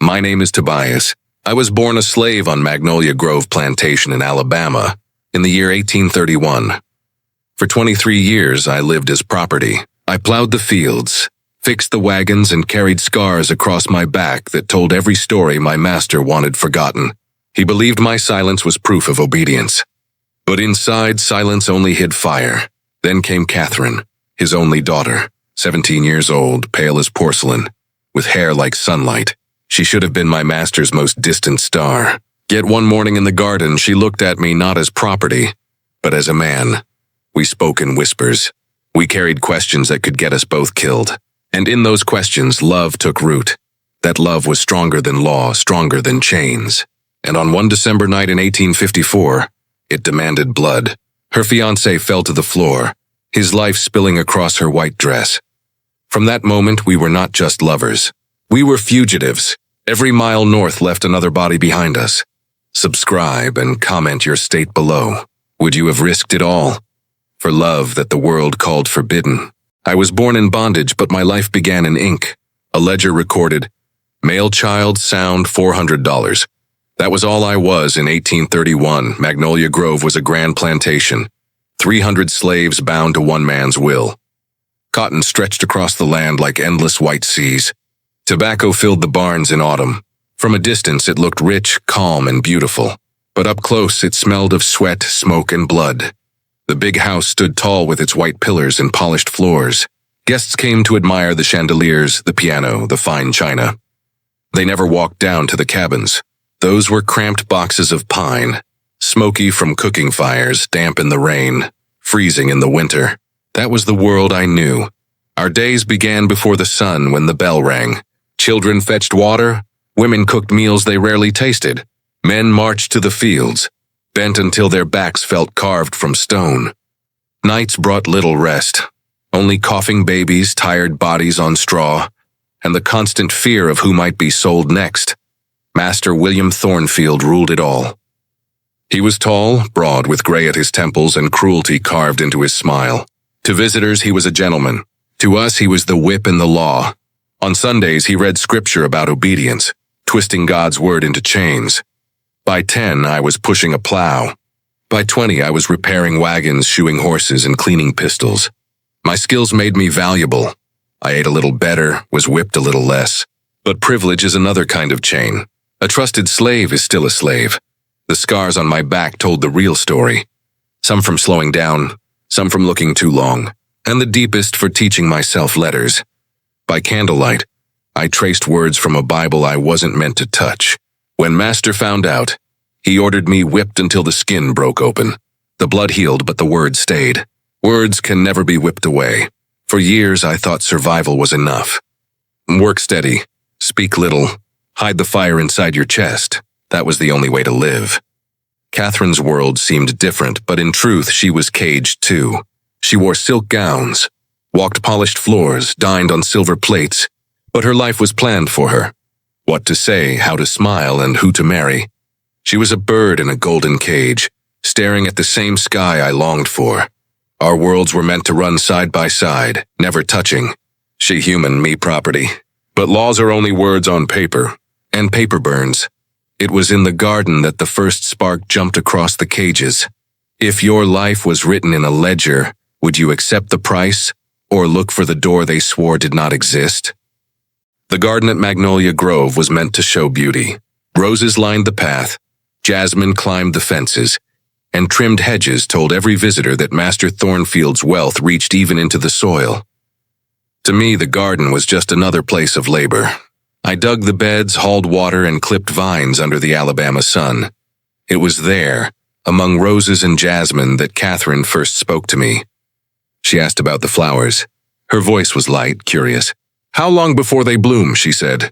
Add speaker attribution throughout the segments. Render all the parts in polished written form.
Speaker 1: My name is Tobias. I was born a slave on Magnolia Grove Plantation in Alabama in the year 1831. For 23 years, I lived as property. I plowed the fields, fixed the wagons, and carried scars across my back that told every story my master wanted forgotten. He believed my silence was proof of obedience. But inside, silence only hid fire. Then came Catherine, his only daughter, 17 years old, pale as porcelain, with hair like sunlight. She should have been my master's most distant star. Yet one morning in the garden, she looked at me not as property, but as a man. We spoke in whispers. We carried questions that could get us both killed. And in those questions, love took root. That love was stronger than law, stronger than chains. And on one December night in 1854, it demanded blood. Her fiancé fell to the floor, his life spilling across her white dress. From that moment, we were not just lovers. We were fugitives. Every mile north left another body behind us. Subscribe and comment your state below. Would you have risked it all for love that the world called forbidden? I was born in bondage, but my life began in ink. A ledger recorded, male child, sound, $400. That was all I was in 1831. Magnolia Grove was a grand plantation. 300 slaves bound to one man's will. Cotton stretched across the land like endless white seas. Tobacco filled the barns in autumn. From a distance, it looked rich, calm, and beautiful. But up close, it smelled of sweat, smoke, and blood. The big house stood tall with its white pillars and polished floors. Guests came to admire the chandeliers, the piano, the fine china. They never walked down to the cabins. Those were cramped boxes of pine, smoky from cooking fires, damp in the rain, freezing in the winter. That was the world I knew. Our days began before the sun when the bell rang. Children fetched water, women cooked meals they rarely tasted. Men marched to the fields, bent until their backs felt carved from stone. Nights brought little rest, only coughing babies, tired bodies on straw, and the constant fear of who might be sold next. Master William Thornfield ruled it all. He was tall, broad, with gray at his temples and cruelty carved into his smile. To visitors, he was a gentleman. To us, he was the whip and the law. On Sundays, he read scripture about obedience, twisting God's word into chains. By 10, I was pushing a plow. By 20, I was repairing wagons, shoeing horses, and cleaning pistols. My skills made me valuable. I ate a little better, was whipped a little less. But privilege is another kind of chain. A trusted slave is still a slave. The scars on my back told the real story. Some from slowing down, some from looking too long, and the deepest for teaching myself letters. By candlelight, I traced words from a Bible I wasn't meant to touch. When Master found out, he ordered me whipped until the skin broke open. The blood healed, but the words stayed. Words can never be whipped away. For years, I thought survival was enough. Work steady, speak little, hide the fire inside your chest. That was the only way to live. Catherine's world seemed different, but in truth, she was caged too. She wore silk gowns, walked polished floors, dined on silver plates, but her life was planned for her. What to say, how to smile, and who to marry. She was a bird in a golden cage, staring at the same sky I longed for. Our worlds were meant to run side by side, never touching. She human, me property. But laws are only words on paper, and paper burns. It was in the garden that the first spark jumped across the cages. If your life was written in a ledger, would you accept the price, or look for the door they swore did not exist? The garden at Magnolia Grove was meant to show beauty. Roses lined the path, jasmine climbed the fences, and trimmed hedges told every visitor that Master Thornfield's wealth reached even into the soil. To me, the garden was just another place of labor. I dug the beds, hauled water, and clipped vines under the Alabama sun. It was there, among roses and jasmine, that Catherine first spoke to me. She asked about the flowers. Her voice was light, curious. "How long before they bloom?" she said.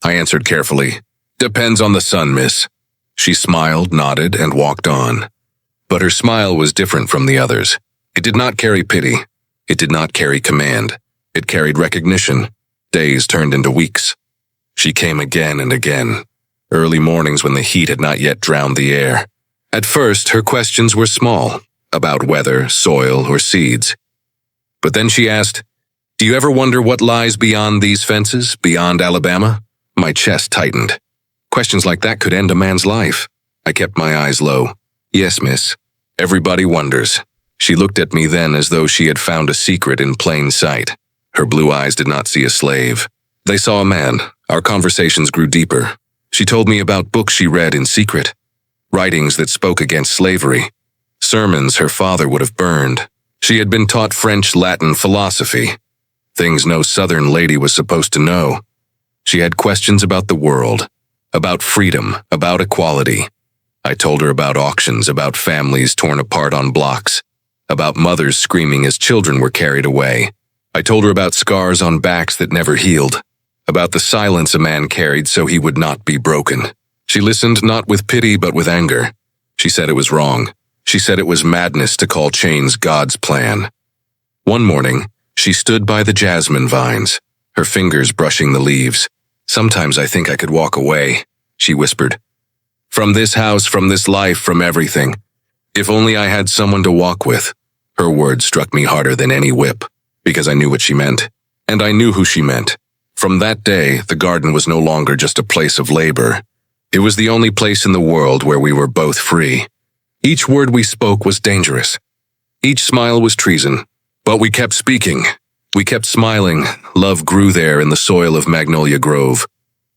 Speaker 1: I answered carefully. "Depends on the sun, miss." She smiled, nodded, and walked on. But her smile was different from the others. It did not carry pity. It did not carry command. It carried recognition. Days turned into weeks. She came again and again, early mornings when the heat had not yet drowned the air. At first, her questions were small, about weather, soil, or seeds. But then she asked, "Do you ever wonder what lies beyond these fences, beyond Alabama? My chest tightened. Questions like that could end a man's life. I kept my eyes low. Yes, miss. Everybody wonders. She looked at me then as though she had found a secret in plain sight. Her blue eyes did not see a slave. They saw a man. Our conversations grew deeper. She told me about books she read in secret, writings that spoke against slavery, sermons her father would have burned. She had been taught French, Latin, philosophy, things no Southern lady was supposed to know. She had questions about the world, about freedom, about equality. I told her about auctions, about families torn apart on blocks, about mothers screaming as children were carried away. I told her about scars on backs that never healed, about the silence a man carried so he would not be broken. She listened not with pity but with anger. She said it was wrong. She said it was madness to call chains God's plan. One morning, she stood by the jasmine vines, her fingers brushing the leaves. "Sometimes I think I could walk away," she whispered. "From this house, from this life, from everything. If only I had someone to walk with." Her words struck me harder than any whip, because I knew what she meant. And I knew who she meant. From that day, the garden was no longer just a place of labor. It was the only place in the world where we were both free. Each word we spoke was dangerous. Each smile was treason. But we kept speaking. We kept smiling. Love grew there in the soil of Magnolia Grove,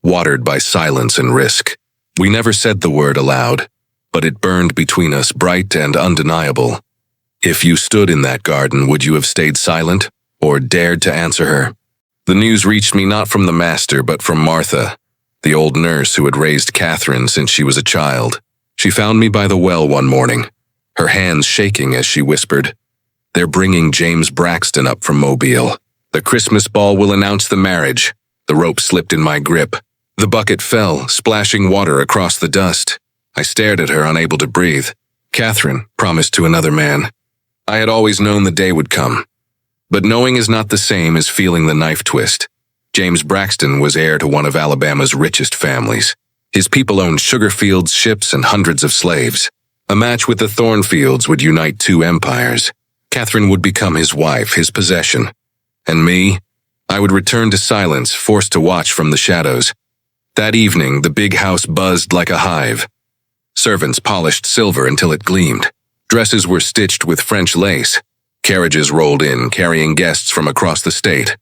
Speaker 1: watered by silence and risk. We never said the word aloud, but it burned between us, bright and undeniable. If you stood in that garden, would you have stayed silent or dared to answer her? The news reached me not from the master, but from Martha, the old nurse who had raised Catherine since she was a child. She found me by the well one morning, her hands shaking as she whispered, "They're bringing James Braxton up from Mobile. The Christmas ball will announce the marriage." The rope slipped in my grip. The bucket fell, splashing water across the dust. I stared at her, unable to breathe. Catherine promised to another man. I had always known the day would come. But knowing is not the same as feeling the knife twist. James Braxton was heir to one of Alabama's richest families. His people owned sugar fields, ships, and hundreds of slaves. A match with the Thornfields would unite two empires. Catherine would become his wife, his possession. And me? I would return to silence, forced to watch from the shadows. That evening, the big house buzzed like a hive. Servants polished silver until it gleamed. Dresses were stitched with French lace. Carriages rolled in, carrying guests from across the state.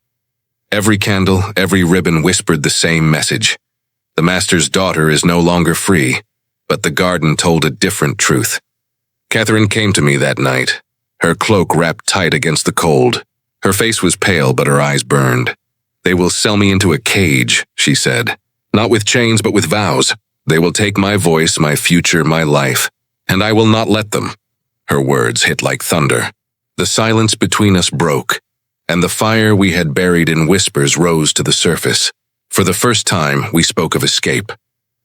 Speaker 1: Every candle, every ribbon whispered the same message. The master's daughter is no longer free, but the garden told a different truth. Catherine came to me that night, her cloak wrapped tight against the cold. Her face was pale, but her eyes burned. "They will sell me into a cage," she said. "Not with chains, but with vows. They will take my voice, my future, my life, and I will not let them." Her words hit like thunder. The silence between us broke, and the fire we had buried in whispers rose to the surface. For the first time, we spoke of escape.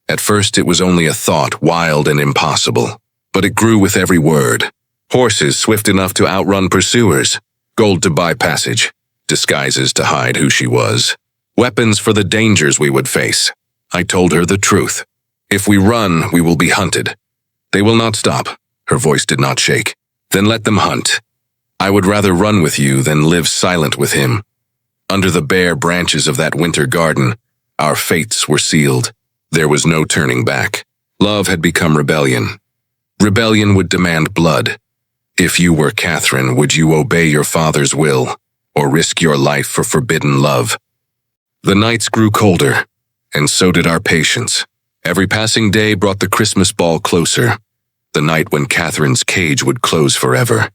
Speaker 1: At first, it was only a thought, wild and impossible, but it grew with every word. Horses swift enough to outrun pursuers, gold to buy passage, disguises to hide who she was, weapons for the dangers we would face. I told her the truth. If we run, we will be hunted. They will not stop. Her voice did not shake. Then let them hunt. I would rather run with you than live silent with him. Under the bare branches of that winter garden, our fates were sealed. There was no turning back. Love had become rebellion. Rebellion would demand blood. If you were Catherine, would you obey your father's will, or risk your life for forbidden love? The nights grew colder, and so did our patience. Every passing day brought the Christmas ball closer, the night when Catherine's cage would close forever.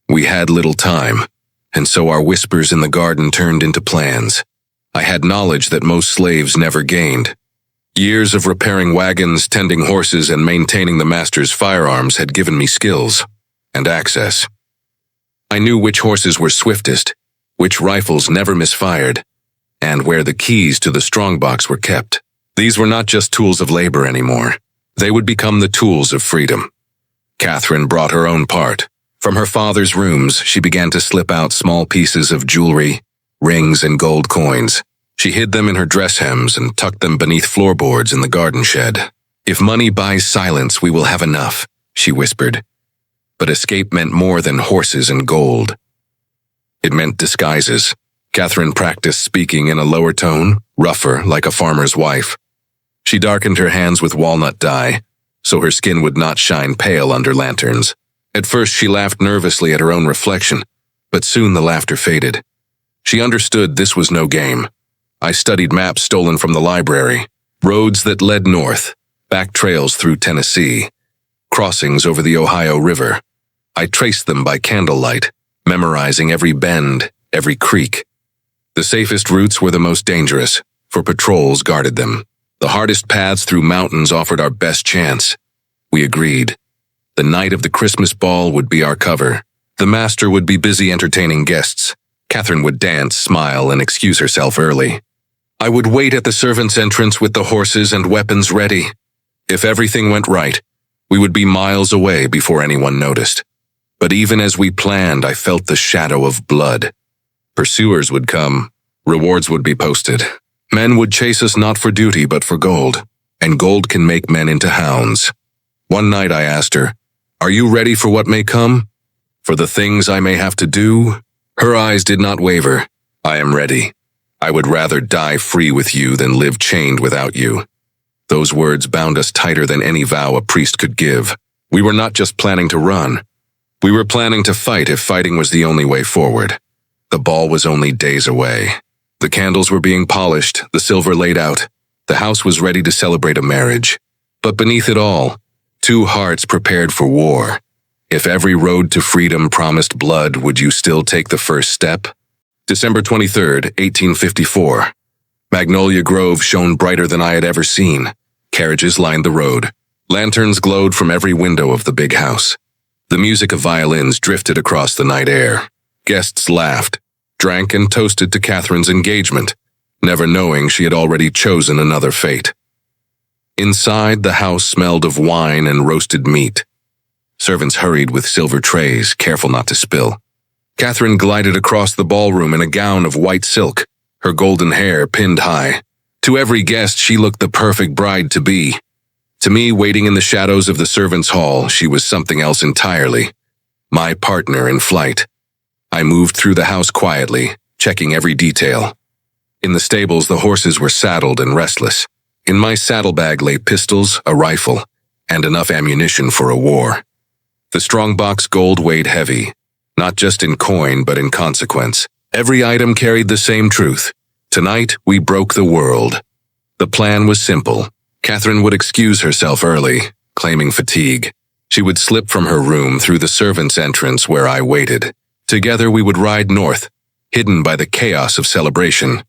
Speaker 1: We had little time, and so our whispers in the garden turned into plans. I had knowledge that most slaves never gained. Years of repairing wagons, tending horses, and maintaining the master's firearms had given me skills and access. I knew which horses were swiftest, which rifles never misfired, and where the keys to the strongbox were kept. These were not just tools of labor anymore. They would become the tools of freedom. Catherine brought her own part. From her father's rooms, she began to slip out small pieces of jewelry, rings, and gold coins. She hid them in her dress hems and tucked them beneath floorboards in the garden shed. "If money buys silence, we will have enough," she whispered. But escape meant more than horses and gold. It meant disguises, Catherine practiced speaking in a lower tone, rougher, like a farmer's wife. She darkened her hands with walnut dye, so her skin would not shine pale under lanterns. At first she laughed nervously at her own reflection, but soon the laughter faded. She understood this was no game. I studied maps stolen from the library, roads that led north, back trails through Tennessee, crossings over the Ohio River. I traced them by candlelight, memorizing every bend, every creek. The safest routes were the most dangerous, for patrols guarded them. The hardest paths through mountains offered our best chance. We agreed. The night of the Christmas ball would be our cover. The master would be busy entertaining guests. Catherine would dance, smile, and excuse herself early. I would wait at the servants' entrance with the horses and weapons ready. If everything went right, we would be miles away before anyone noticed. But even as we planned, I felt the shadow of blood. Pursuers would come. Rewards would be posted. Men would chase us not for duty but for gold, and gold can make men into hounds. One night I asked her, "Are you ready for what may come? For the things I may have to do?" Her eyes did not waver. "I am ready. I would rather die free with you than live chained without you." Those words bound us tighter than any vow a priest could give. We were not just planning to run. We were planning to fight if fighting was the only way forward. The ball was only days away. The candles were being polished, the silver laid out. The house was ready to celebrate a marriage. But beneath it all, two hearts prepared for war. If every road to freedom promised blood, would you still take the first step? December 23rd, 1854. Magnolia Grove shone brighter than I had ever seen. Carriages lined the road. Lanterns glowed from every window of the big house. The music of violins drifted across the night air. Guests laughed, drank, and toasted to Catherine's engagement, never knowing she had already chosen another fate. Inside, the house smelled of wine and roasted meat. Servants hurried with silver trays, careful not to spill. Catherine glided across the ballroom in a gown of white silk, her golden hair pinned high. To every guest, she looked the perfect bride-to-be. To me, waiting in the shadows of the servants' hall, she was something else entirely. My partner in flight. I moved through the house quietly, checking every detail. In the stables, the horses were saddled and restless. In my saddlebag lay pistols, a rifle, and enough ammunition for a war. The strongbox gold weighed heavy, not just in coin but in consequence. Every item carried the same truth. Tonight, we broke the world. The plan was simple. Catherine would excuse herself early, claiming fatigue. She would slip from her room through the servants' entrance where I waited. Together we would ride north, hidden by the chaos of celebration.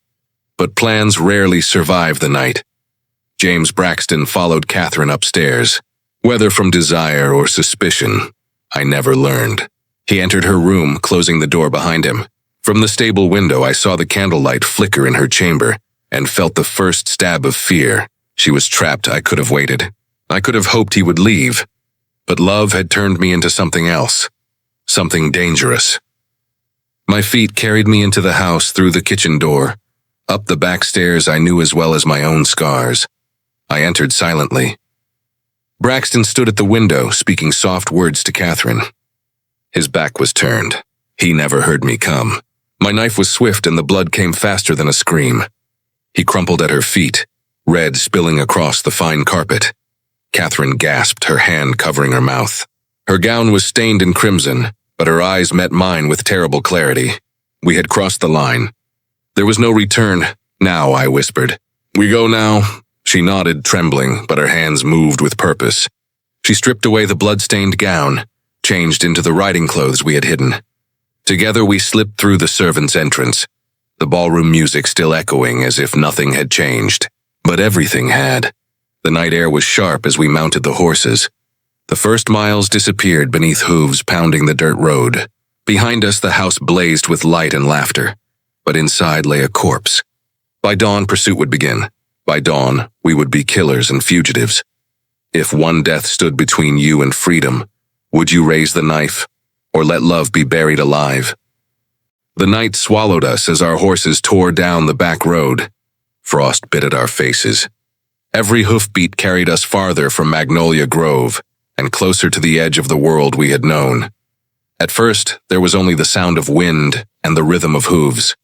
Speaker 1: But plans rarely survive the night. James Braxton followed Catherine upstairs. Whether from desire or suspicion, I never learned. He entered her room, closing the door behind him. From the stable window, I saw the candlelight flicker in her chamber and felt the first stab of fear. She was trapped. I could have waited. I could have hoped he would leave. But love had turned me into something else. Something dangerous. My feet carried me into the house through the kitchen door. Up the back stairs I knew as well as my own scars. I entered silently. Braxton stood at the window, speaking soft words to Catherine. His back was turned. He never heard me come. My knife was swift and the blood came faster than a scream. He crumpled at her feet, red spilling across the fine carpet. Catherine gasped, her hand covering her mouth. Her gown was stained in crimson, but her eyes met mine with terrible clarity. We had crossed the line. There was no return. "Now," I whispered. "We go now?" She nodded, trembling, but her hands moved with purpose. She stripped away the blood-stained gown, changed into the riding clothes we had hidden. Together we slipped through the servants' entrance, the ballroom music still echoing as if nothing had changed. But everything had. The night air was sharp as we mounted the horses. The first miles disappeared beneath hooves pounding the dirt road. Behind us the house blazed with light and laughter, but inside lay a corpse. By dawn, pursuit would begin. By dawn, we would be killers and fugitives. If one death stood between you and freedom, would you raise the knife, or let love be buried alive? The night swallowed us as our horses tore down the back road. Frost bit at our faces. Every hoofbeat carried us farther from Magnolia Grove and closer to the edge of the world we had known. At first, there was only the sound of wind and the rhythm of hooves.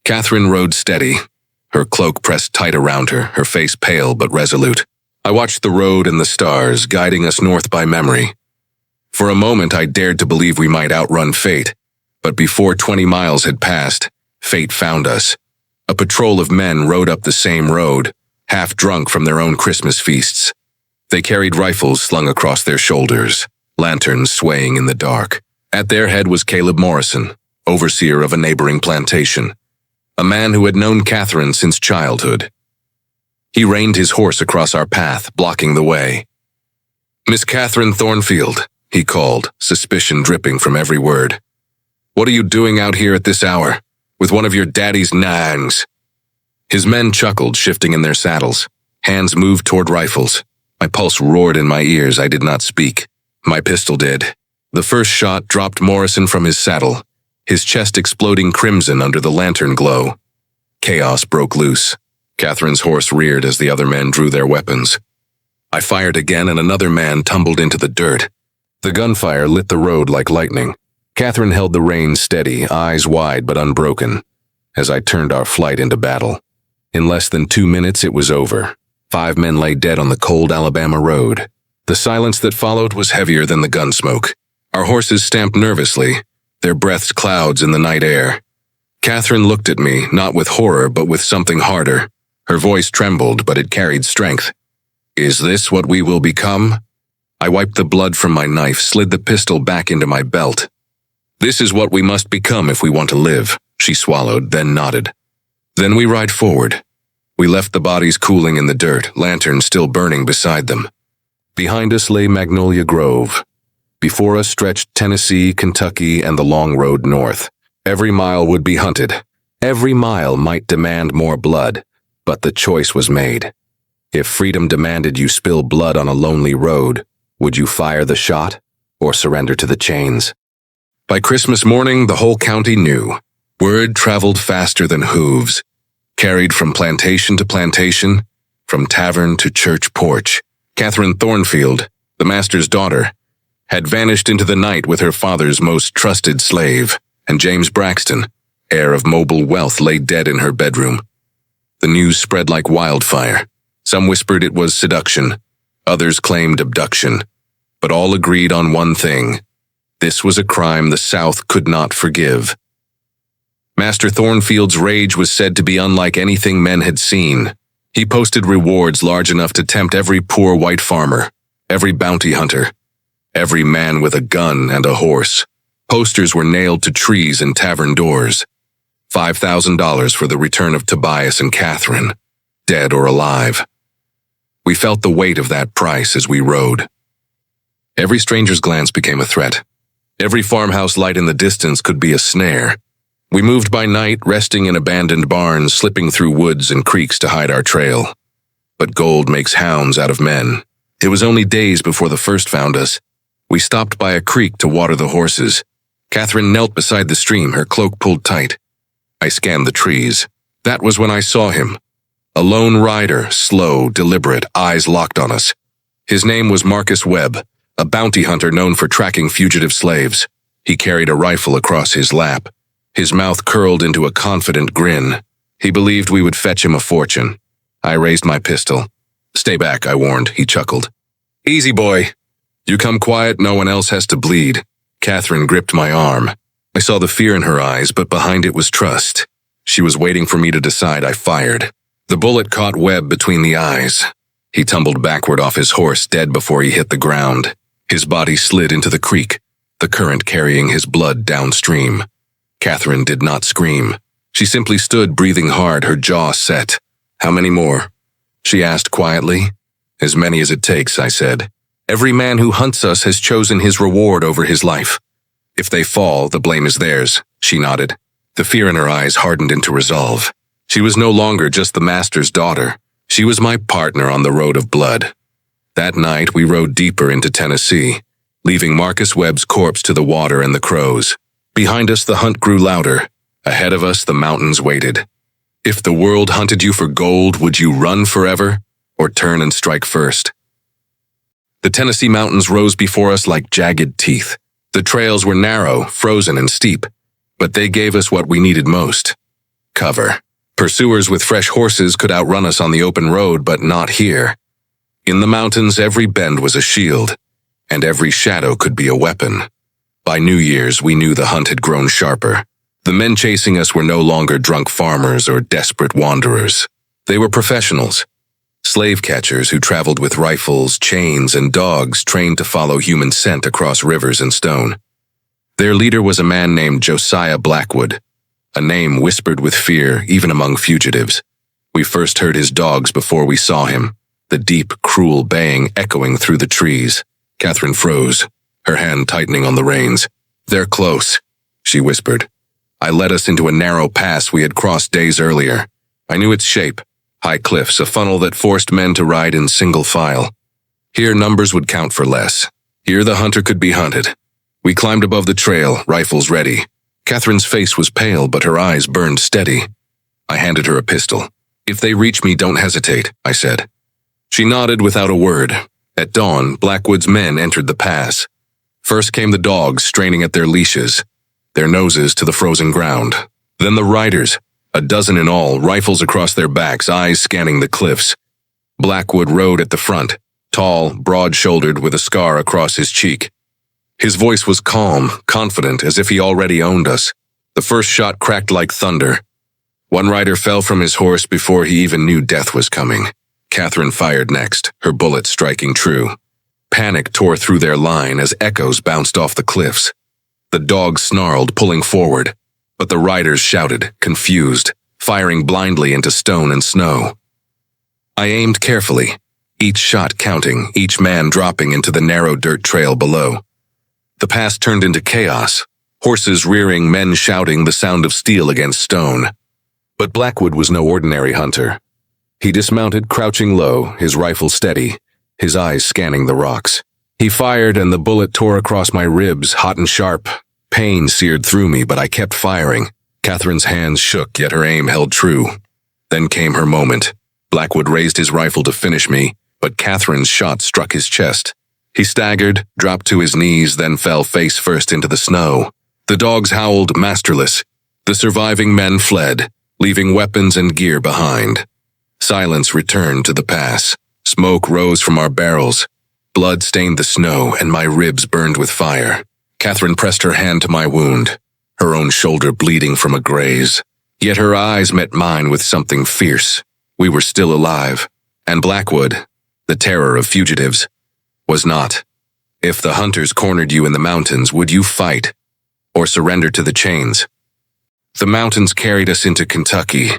Speaker 1: Catherine rode steady, her cloak pressed tight around her, her face pale but resolute. I watched the road and the stars, guiding us north by memory. For a moment I dared to believe we might outrun fate, but before 20 miles had passed, fate found us. A patrol of men rode up the same road, half drunk from their own Christmas feasts. They carried rifles slung across their shoulders, lanterns swaying in the dark. At their head was Caleb Morrison, overseer of a neighboring plantation, a man who had known Catherine since childhood. He reined his horse across our path, blocking the way. "Miss Catherine Thornfield," he called, suspicion dripping from every word. "What are you doing out here at this hour, with one of your daddy's nags?" His men chuckled, shifting in their saddles. Hands moved toward rifles. My pulse roared in my ears. I did not speak. My pistol did. The first shot dropped Morrison from his saddle, his chest exploding crimson under the lantern glow. Chaos broke loose. Catherine's horse reared as the other men drew their weapons. I fired again and another man tumbled into the dirt. The gunfire lit the road like lightning. Catherine held the reins steady, eyes wide but unbroken, as I turned our flight into battle. In less than 2 minutes it was over. 5 men lay dead on the cold Alabama road. The silence that followed was heavier than the gun smoke. Our horses stamped nervously, their breaths clouds in the night air. Catherine looked at me, not with horror but with something harder. Her voice trembled, but it carried strength. "Is this what we will become?" I wiped the blood from my knife, slid the pistol back into my belt. "This is what we must become if we want to live," she swallowed, then nodded. "Then we ride forward." We left the bodies cooling in the dirt, lanterns still burning beside them. Behind us lay Magnolia Grove. Before us stretched Tennessee, Kentucky, and the long road north. Every mile would be hunted. Every mile might demand more blood, but the choice was made. If freedom demanded you spill blood on a lonely road, would you fire the shot or surrender to the chains? By Christmas morning, the whole county knew. Word traveled faster than hooves, carried from plantation to plantation, from tavern to church porch. Catherine Thornfield, the master's daughter, had vanished into the night with her father's most trusted slave, and James Braxton, heir of mobile wealth, lay dead in her bedroom. The news spread like wildfire. Some whispered it was seduction, others claimed abduction, but all agreed on one thing. This was a crime the South could not forgive. Master Thornfield's rage was said to be unlike anything men had seen. He posted rewards large enough to tempt every poor white farmer, every bounty hunter, every man with a gun and a horse. Posters were nailed to trees and tavern doors. $5,000 for the return of Tobias and Catherine, dead or alive. We felt the weight of that price as we rode. Every stranger's glance became a threat. Every farmhouse light in the distance could be a snare. We moved by night, resting in abandoned barns, slipping through woods and creeks to hide our trail. But gold makes hounds out of men. It was only days before the first found us. We stopped by a creek to water the horses. Catherine knelt beside the stream, her cloak pulled tight. I scanned the trees. That was when I saw him. A lone rider, slow, deliberate, eyes locked on us. His name was Marcus Webb, a bounty hunter known for tracking fugitive slaves. He carried a rifle across his lap. His mouth curled into a confident grin. He believed we would fetch him a fortune. I raised my pistol. "Stay back," I warned. He chuckled. "Easy, boy. You come quiet, no one else has to bleed." Catherine gripped my arm. I saw the fear in her eyes, but behind it was trust. She was waiting for me to decide. I fired. The bullet caught Webb between the eyes. He tumbled backward off his horse, dead before he hit the ground. His body slid into the creek, the current carrying his blood downstream. Catherine did not scream. She simply stood, breathing hard, her jaw set. "How many more?" she asked quietly. "As many as it takes," I said. "Every man who hunts us has chosen his reward over his life. If they fall, the blame is theirs," she nodded. The fear in her eyes hardened into resolve. She was no longer just the master's daughter. She was my partner on the road of blood. That night, we rode deeper into Tennessee, leaving Marcus Webb's corpse to the water and the crows. Behind us, the hunt grew louder. Ahead of us, the mountains waited. If the world hunted you for gold, would you run forever or turn and strike first? The Tennessee mountains rose before us like jagged teeth. The trails were narrow, frozen, and steep, but they gave us what we needed most: Cover. Pursuers with fresh horses could outrun us on the open road, but not here. In the mountains, every bend was a shield, and every shadow could be a weapon. By New Year's, we knew the hunt had grown sharper. The men chasing us were no longer drunk farmers or desperate wanderers. They were professionals, slave catchers who traveled with rifles, chains, and dogs trained to follow human scent across rivers and stone. Their leader was a man named Josiah Blackwood, a name whispered with fear even among fugitives. We first heard his dogs before we saw him, the deep, cruel baying echoing through the trees. Catherine froze, her hand tightening on the reins. "They're close," she whispered. I led us into a narrow pass we had crossed days earlier. I knew its shape. High cliffs, a funnel that forced men to ride in single file. Here numbers would count for less. Here the hunter could be hunted. We climbed above the trail, rifles ready. Catherine's face was pale, but her eyes burned steady. I handed her a pistol. "If they reach me, don't hesitate," I said. She nodded without a word. At dawn, Blackwood's men entered the pass. First came the dogs, straining at their leashes, their noses to the frozen ground. Then the riders, a dozen in all, rifles across their backs, eyes scanning the cliffs. Blackwood rode at the front, tall, broad-shouldered with a scar across his cheek. His voice was calm, confident, as if he already owned us. The first shot cracked like thunder. One rider fell from his horse before he even knew death was coming. Catherine fired next, her bullet striking true. Panic tore through their line as echoes bounced off the cliffs. The dogs snarled, pulling forward, but the riders shouted, confused, firing blindly into stone and snow. I aimed carefully, each shot counting, each man dropping into the narrow dirt trail below. The pass turned into chaos, horses rearing, men shouting, the sound of steel against stone. But Blackwood was no ordinary hunter. He dismounted, crouching low, his rifle steady, his eyes scanning the rocks. He fired, and the bullet tore across my ribs, hot and sharp. Pain seared through me, but I kept firing. Catherine's hands shook, yet her aim held true. Then came her moment. Blackwood raised his rifle to finish me, but Catherine's shot struck his chest. He staggered, dropped to his knees, then fell face first into the snow. The dogs howled, masterless. The surviving men fled, leaving weapons and gear behind. Silence returned to the pass. Smoke rose from our barrels. Blood stained the snow, and my ribs burned with fire. Catherine pressed her hand to my wound, her own shoulder bleeding from a graze. Yet her eyes met mine with something fierce. We were still alive, and Blackwood, the terror of fugitives, was not. If the hunters cornered you in the mountains, would you fight or surrender to the chains? The mountains carried us into Kentucky,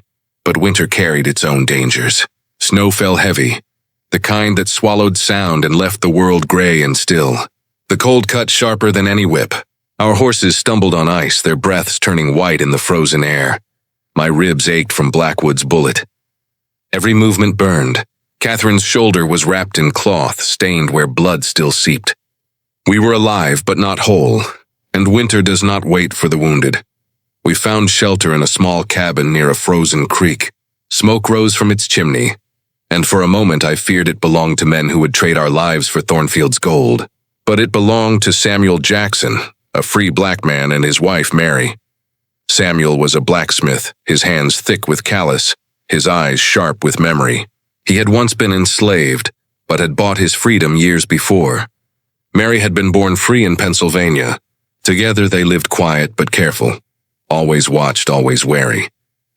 Speaker 1: but winter carried its own dangers. Snow fell heavy, the kind that swallowed sound and left the world gray and still. The cold cut sharper than any whip. Our horses stumbled on ice, their breaths turning white in the frozen air. My ribs ached from Blackwood's bullet. Every movement burned. Catherine's shoulder was wrapped in cloth, stained where blood still seeped. We were alive, but not whole, and winter does not wait for the wounded. We found shelter in a small cabin near a frozen creek. Smoke rose from its chimney, and for a moment I feared it belonged to men who would trade our lives for Thornfield's gold. But it belonged to Samuel Jackson, a free black man, and his wife, Mary. Samuel was a blacksmith, his hands thick with callus, his eyes sharp with memory. He had once been enslaved, but had bought his freedom years before. Mary had been born free in Pennsylvania. Together they lived quiet but careful, always watched, always wary.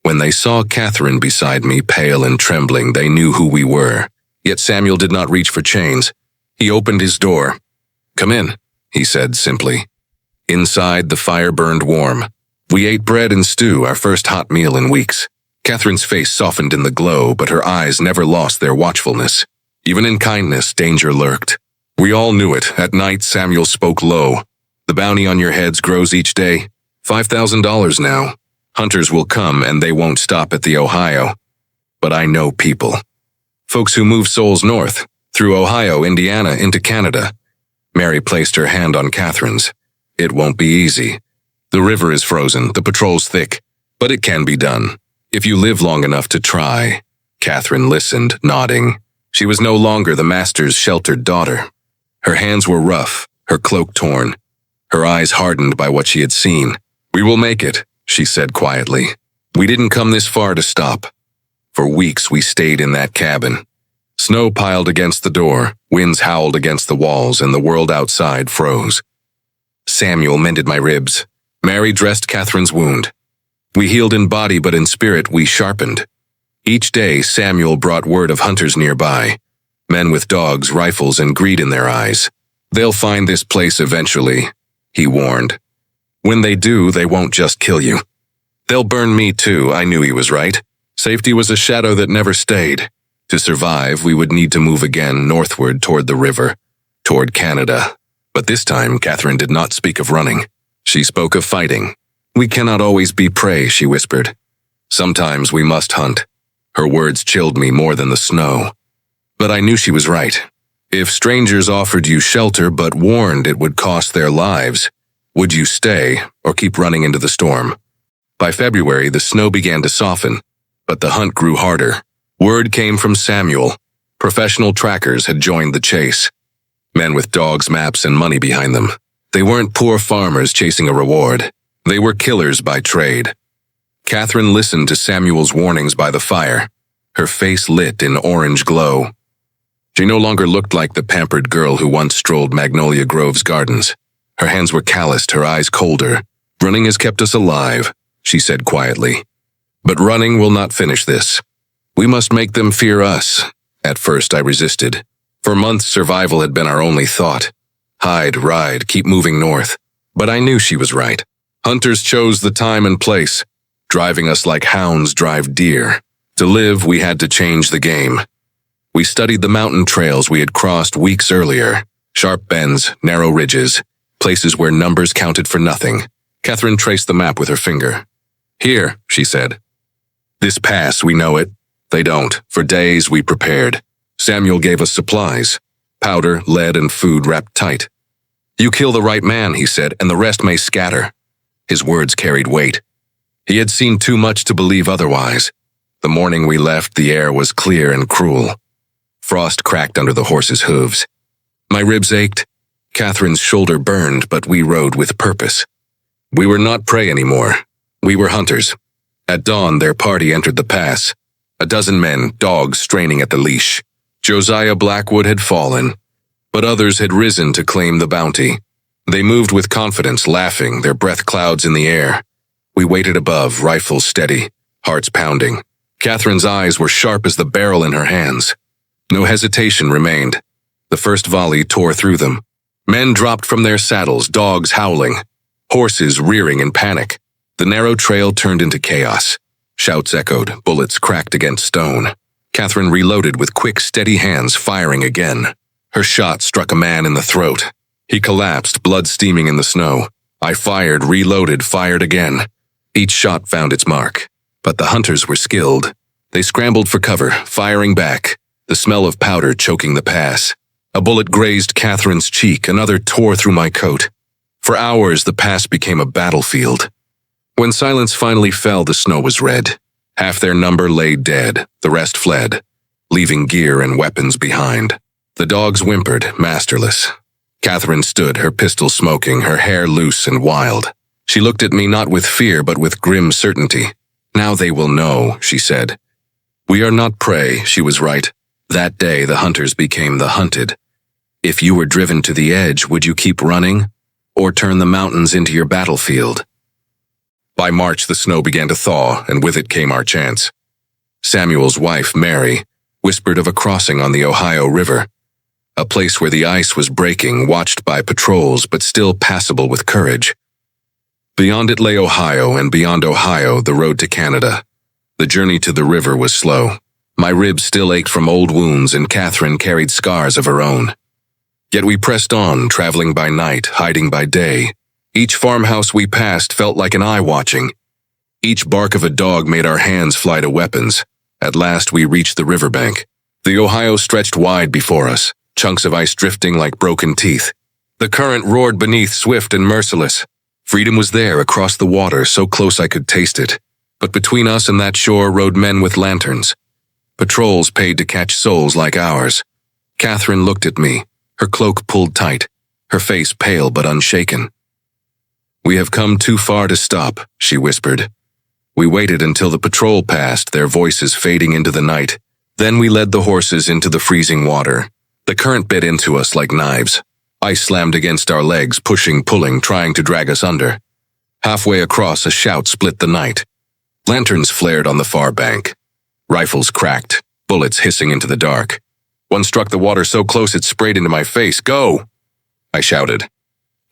Speaker 1: When they saw Catherine beside me, pale and trembling, they knew who we were. Yet Samuel did not reach for chains. He opened his door. "Come in," he said simply. Inside, the fire burned warm. We ate bread and stew, our first hot meal in weeks. Catherine's face softened in the glow, but her eyes never lost their watchfulness. Even in kindness, danger lurked. We all knew it. At night, Samuel spoke low. "The bounty on your heads grows each day. $5,000 now. Hunters will come, and they won't stop at the Ohio. But I know people. Folks who move souls north, through Ohio, Indiana, into Canada." Mary placed her hand on Catherine's. "It won't be easy. The river is frozen, the patrol's thick, but it can be done. If you live long enough to try." Catherine listened, nodding. She was no longer the master's sheltered daughter. Her hands were rough, her cloak torn, her eyes hardened by what she had seen. "We will make it," she said quietly. We didn't come this far to stop. For weeks we stayed in that cabin. Snow piled against the door, winds howled against the walls, and the world outside froze. Samuel mended my ribs. Mary dressed Catherine's wound. We healed in body, but in spirit we sharpened. Each day Samuel brought word of hunters nearby, men with dogs, rifles, and greed in their eyes. They'll find this place eventually, he warned. When they do, they won't just kill you. They'll burn me too. I knew he was right. Safety was a shadow that never stayed. To survive, we would need to move again northward toward the river, toward Canada. But this time, Catherine did not speak of running. She spoke of fighting. We cannot always be prey, she whispered. Sometimes we must hunt. Her words chilled me more than the snow. But I knew she was right. If strangers offered you shelter but warned it would cost their lives, would you stay or keep running into the storm? By February, the snow began to soften, but the hunt grew harder. Word came from Samuel. Professional trackers had joined the chase. Men with dogs, maps, and money behind them. They weren't poor farmers chasing a reward. They were killers by trade. Catherine listened to Samuel's warnings by the fire, her face lit in orange glow. She no longer looked like the pampered girl who once strolled Magnolia Grove's gardens. Her hands were calloused, her eyes colder. Running has kept us alive, she said quietly. But running will not finish this. We must make them fear us. At first I resisted. For months survival had been our only thought. Hide, ride, keep moving north. But I knew she was right. Hunters chose the time and place, driving us like hounds drive deer. To live, we had to change the game. We studied the mountain trails we had crossed weeks earlier. Sharp bends, narrow ridges, places where numbers counted for nothing. Catherine traced the map with her finger. Here, she said. This pass, we know it. They don't. For days we prepared. Samuel gave us supplies. Powder, lead, and food wrapped tight. You kill the right man, he said, and the rest may scatter. His words carried weight. He had seen too much to believe otherwise. The morning we left, the air was clear and cruel. Frost cracked under the horses' hooves. My ribs ached. Catherine's shoulder burned, but we rode with purpose. We were not prey anymore. We were hunters. At dawn, their party entered the pass. A dozen men, dogs straining at the leash. Josiah Blackwood had fallen, but others had risen to claim the bounty. They moved with confidence, laughing, their breath clouds in the air. We waited above, rifles steady, hearts pounding. Catherine's eyes were sharp as the barrel in her hands. No hesitation remained. The first volley tore through them. Men dropped from their saddles, dogs howling, horses rearing in panic. The narrow trail turned into chaos. Shouts echoed, bullets cracked against stone. Catherine reloaded with quick, steady hands, firing again. Her shot struck a man in the throat. He collapsed, blood steaming in the snow. I fired, reloaded, fired again. Each shot found its mark. But the hunters were skilled. They scrambled for cover, firing back, the smell of powder choking the pass. A bullet grazed Catherine's cheek, another tore through my coat. For hours, the pass became a battlefield. When silence finally fell, the snow was red. Half their number lay dead, the rest fled, leaving gear and weapons behind. The dogs whimpered, masterless. Catherine stood, her pistol smoking, her hair loose and wild. She looked at me not with fear, but with grim certainty. Now they will know, she said. We are not prey, she was right. That day, the hunters became the hunted. If you were driven to the edge, would you keep running? Or turn the mountains into your battlefield? By March, the snow began to thaw, and with it came our chance. Samuel's wife, Mary, whispered of a crossing on the Ohio River. A place where the ice was breaking, watched by patrols, but still passable with courage. Beyond it lay Ohio, and beyond Ohio, the road to Canada. The journey to the river was slow. My ribs still ached from old wounds, and Catherine carried scars of her own. Yet we pressed on, traveling by night, hiding by day. Each farmhouse we passed felt like an eye watching. Each bark of a dog made our hands fly to weapons. At last we reached the riverbank. The Ohio stretched wide before us, chunks of ice drifting like broken teeth. The current roared beneath, swift and merciless. Freedom was there across the water, so close I could taste it. But between us and that shore rode men with lanterns. Patrols paid to catch souls like ours. Catherine looked at me, her cloak pulled tight, her face pale but unshaken. We have come too far to stop, she whispered. We waited until the patrol passed, their voices fading into the night. Then we led the horses into the freezing water. The current bit into us like knives. Ice slammed against our legs, pushing, pulling, trying to drag us under. Halfway across, a shout split the night. Lanterns flared on the far bank. Rifles cracked, bullets hissing into the dark. One struck the water so close it sprayed into my face. "Go!" I shouted.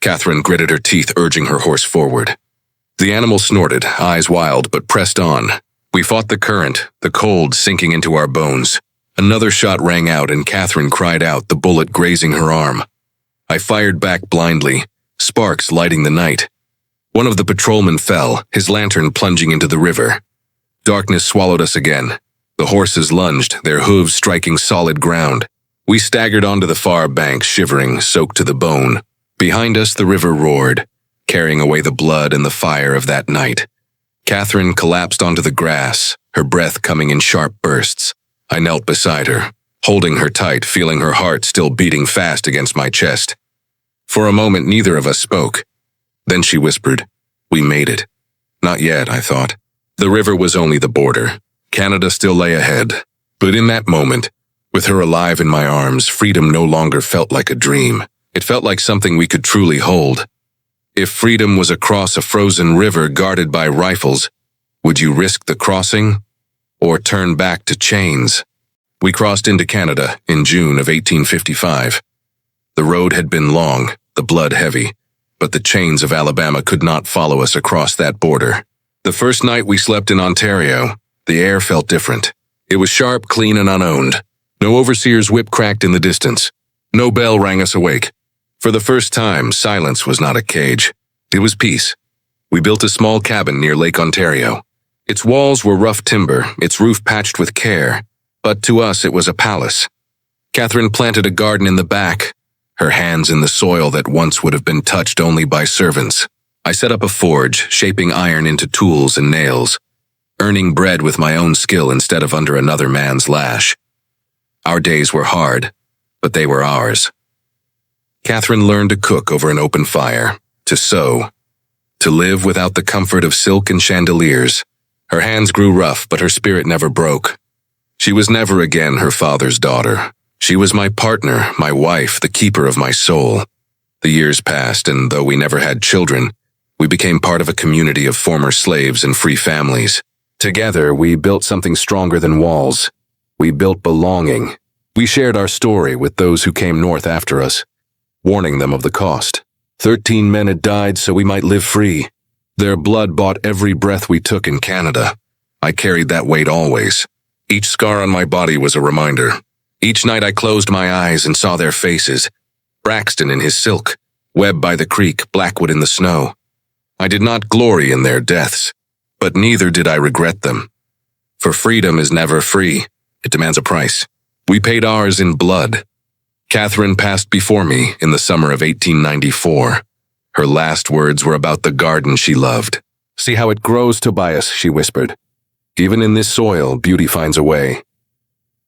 Speaker 1: Catherine gritted her teeth, urging her horse forward. The animal snorted, eyes wild, but pressed on. We fought the current, the cold sinking into our bones. Another shot rang out and Catherine cried out, the bullet grazing her arm. I fired back blindly, sparks lighting the night. One of the patrolmen fell, his lantern plunging into the river. Darkness swallowed us again. The horses lunged, their hooves striking solid ground. We staggered onto the far bank, shivering, soaked to the bone. Behind us the river roared, carrying away the blood and the fire of that night. Catherine collapsed onto the grass, her breath coming in sharp bursts. I knelt beside her, holding her tight, feeling her heart still beating fast against my chest. For a moment neither of us spoke. Then she whispered, "We made it." Not yet, I thought. The river was only the border. Canada still lay ahead. But in that moment, with her alive in my arms, freedom no longer felt like a dream. It felt like something we could truly hold. If freedom was across a frozen river guarded by rifles, would you risk the crossing or turn back to chains? We crossed into Canada in June of 1855. The road had been long, the blood heavy, but the chains of Alabama could not follow us across that border. The first night we slept in Ontario, the air felt different. It was sharp, clean, and unowned. No overseer's whip cracked in the distance. No bell rang us awake. For the first time, silence was not a cage. It was peace. We built a small cabin near Lake Ontario. Its walls were rough timber, its roof patched with care, but to us it was a palace. Catherine planted a garden in the back, her hands in the soil that once would have been touched only by servants. I set up a forge, shaping iron into tools and nails, earning bread with my own skill instead of under another man's lash. Our days were hard, but they were ours. Catherine learned to cook over an open fire, to sew, to live without the comfort of silk and chandeliers. Her hands grew rough, but her spirit never broke. She was never again her father's daughter. She was my partner, my wife, the keeper of my soul. The years passed, and though we never had children, we became part of a community of former slaves and free families. Together, we built something stronger than walls. We built belonging. We shared our story with those who came north after us, warning them of the cost. 13 men had died so we might live free. Their blood bought every breath we took in Canada. I carried that weight always. Each scar on my body was a reminder. Each night I closed my eyes and saw their faces. Braxton in his silk, Webb by the creek, Blackwood in the snow. I did not glory in their deaths, but neither did I regret them. For freedom is never free. It demands a price. We paid ours in blood. Catherine passed before me in the summer of 1894. Her last words were about the garden she loved. "See how it grows, Tobias," she whispered. "Even in this soil, beauty finds a way."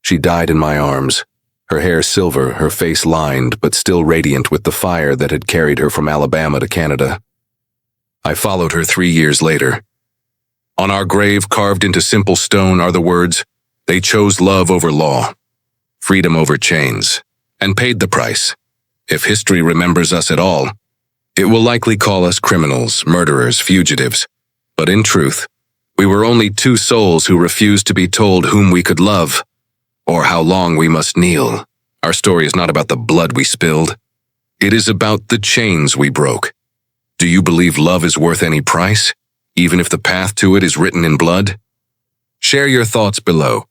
Speaker 1: She died in my arms, her hair silver, her face lined, but still radiant with the fire that had carried her from Alabama to Canada. I followed her 3 years later. On our grave, carved into simple stone, are the words, "They chose love over law, freedom over chains, and paid the price." If history remembers us at all, it will likely call us criminals, murderers, fugitives. But in truth, we were only two souls who refused to be told whom we could love, or how long we must kneel. Our story is not about the blood we spilled. It is about the chains we broke. Do you believe love is worth any price, even if the path to it is written in blood? Share your thoughts below.